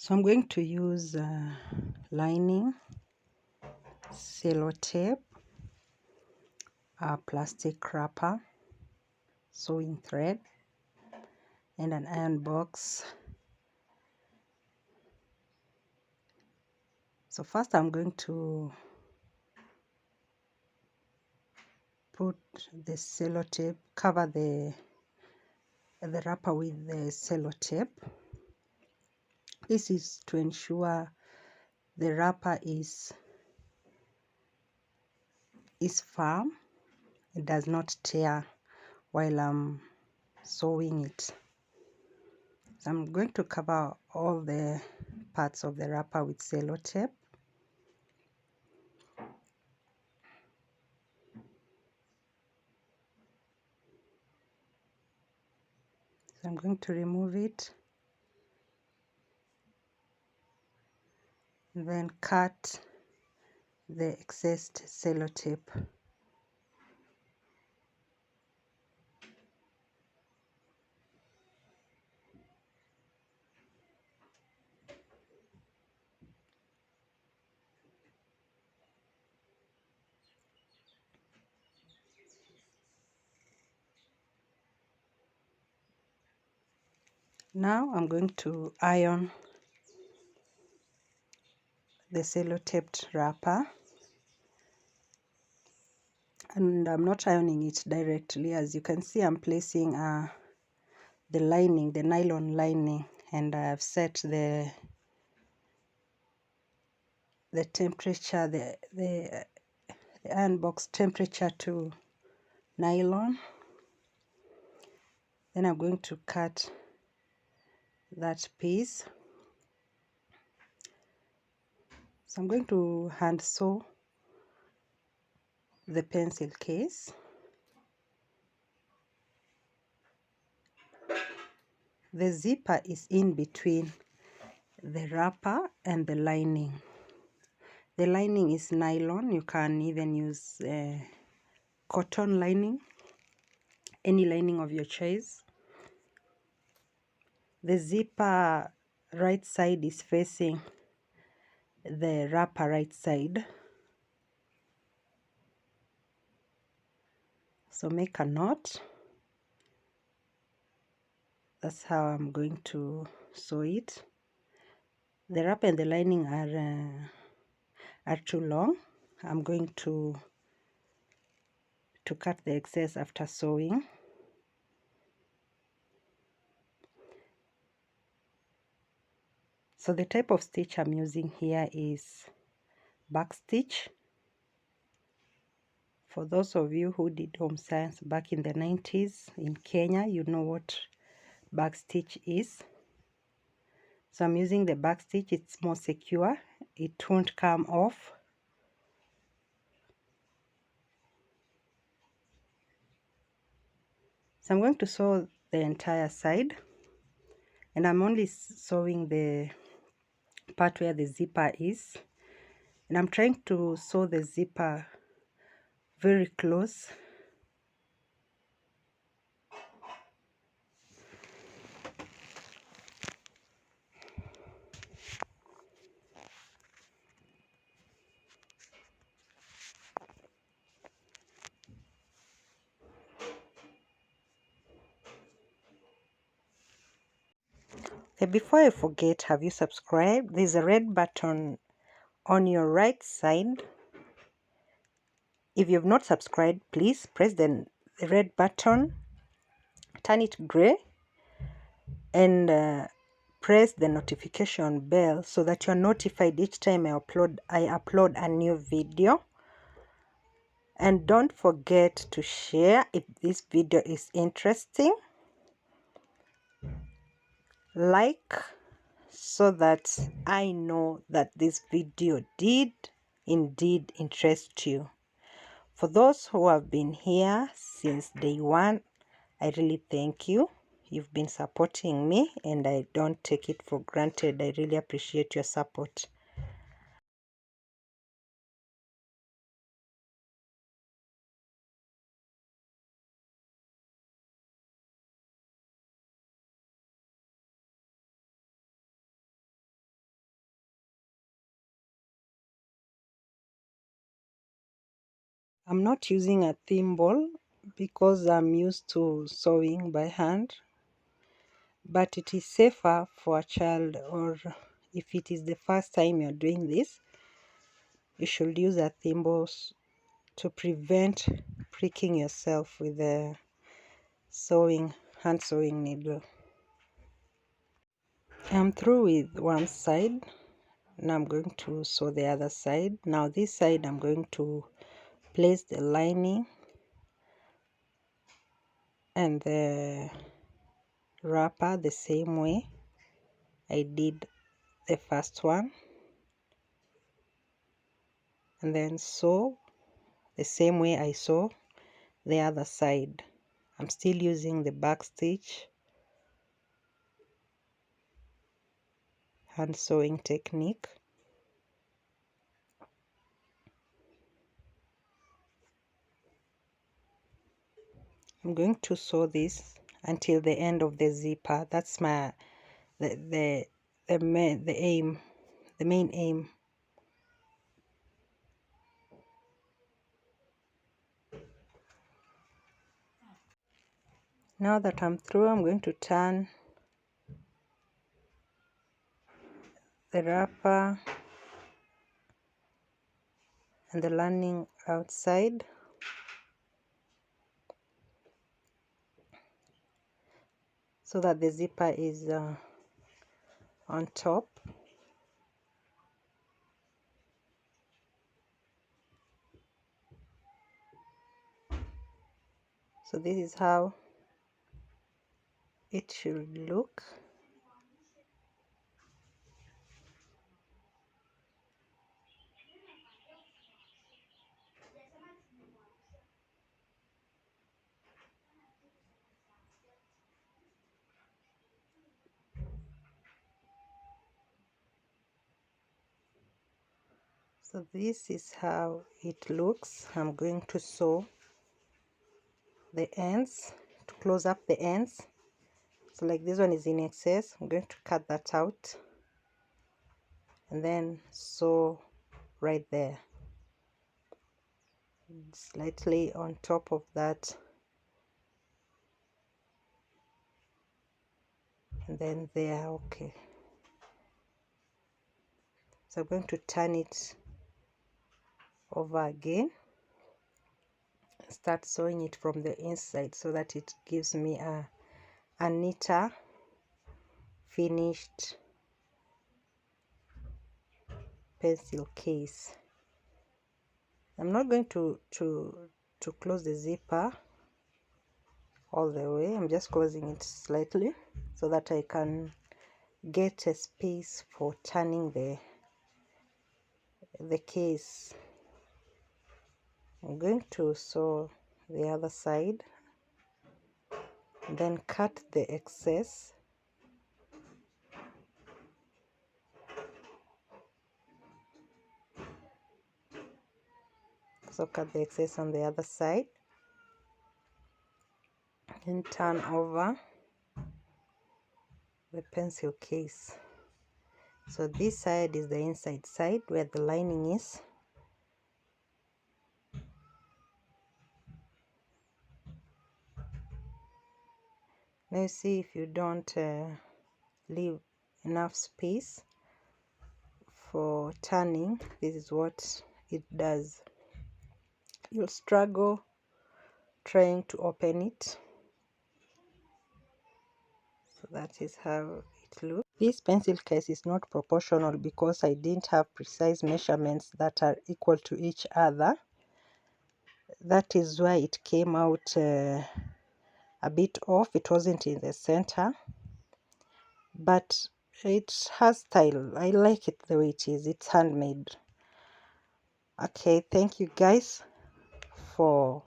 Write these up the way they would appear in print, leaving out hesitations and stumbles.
So I'm going to use lining, cello tape, a plastic wrapper, sewing thread, and an iron box. So first I'm going to put the cello tape, cover the wrapper with the cello tape. This is to ensure the wrapper is firm. It does not tear while I'm sewing it. So I'm going to cover all the parts of the wrapper with cello tape. So I'm going to remove it, and then cut the excess cello tape. Now I'm going to iron the cello taped wrapper, and I'm not ironing it directly. As you can see, I'm placing the lining, the nylon lining, and I've set the temperature, the iron box temperature to nylon. Then I'm going to cut that piece. So I'm going to hand sew the pencil case. The zipper is in between the wrapper and the lining. The lining is nylon. You can even use cotton lining, any lining of your choice. The zipper right side is facing the wrapper right side. So make a knot. That's how I'm going to sew it. The wrapper and the lining are too long. I'm going to cut the excess after sewing. So the type of stitch I'm using here is back stitch. For those of you who did home science back in the 90s in Kenya, you know what back stitch is. So I'm using the back stitch. It's more secure. It won't come off. So I'm going to sew the entire side, and I'm only sewing the part where the zipper is, and I'm trying to sew the zipper very close. Okay, before I forget, have you subscribed? There's a red button on your right side. If you have not subscribed, please press the red button, turn it gray, and press the notification bell so that you're notified each time I upload a new video. And don't forget to share if this video is interesting. Like, so that I know that this video did indeed interest you. For those who have been here since day one, I really thank you. You've been supporting me, and I don't take it for granted. I really appreciate your support. I'm not using a thimble because I'm used to sewing by hand, but it is safer for a child, or if it is the first time you're doing this, you should use a thimble to prevent pricking yourself with the hand sewing needle. I'm through with one side. Now I'm going to sew the other side. Now this side I'm going to place the lining and the wrapper the same way I did the first one, and then sew the same way I sew the other side. I'm still using the back stitch hand sewing technique. I'm going to sew this until the end of the zipper. That's my the main aim. Now that I'm through, I'm going to turn the wrapper and the lining outside, so that the zipper is on top. So this is how it should look. So this is how it looks. I'm going to sew the ends to close up the ends. So like this one is in excess, I'm going to cut that out and then sew right there, slightly on top of that, and then there. Okay, so I'm going to turn it over again, start sewing it from the inside so that it gives me a neater finished pencil case. I'm not going to close the zipper all the way. I'm just closing it slightly so that I can get a space for turning the case. I'm going to sew the other side, then cut the excess. So cut the excess on the other side and turn over the pencil case. So this side is the inside side where the lining is. Now see, if you don't leave enough space for turning, this is what it does. You'll struggle trying to open it. So that is how it looks. This pencil case is not proportional because I didn't have precise measurements that are equal to each other. That is why it came out a bit off. It wasn't in the center, but it has style. I like it the way it is. It's handmade. Okay, thank you guys for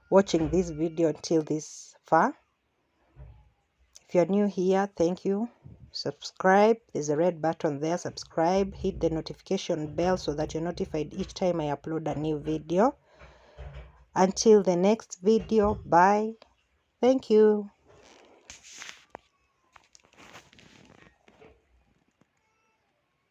watching this video until this far. If you're new here, thank you. Subscribe. There's a red button there. Subscribe. Hit the notification bell so that you're notified each time I upload a new video. Until the next video, bye. Thank you.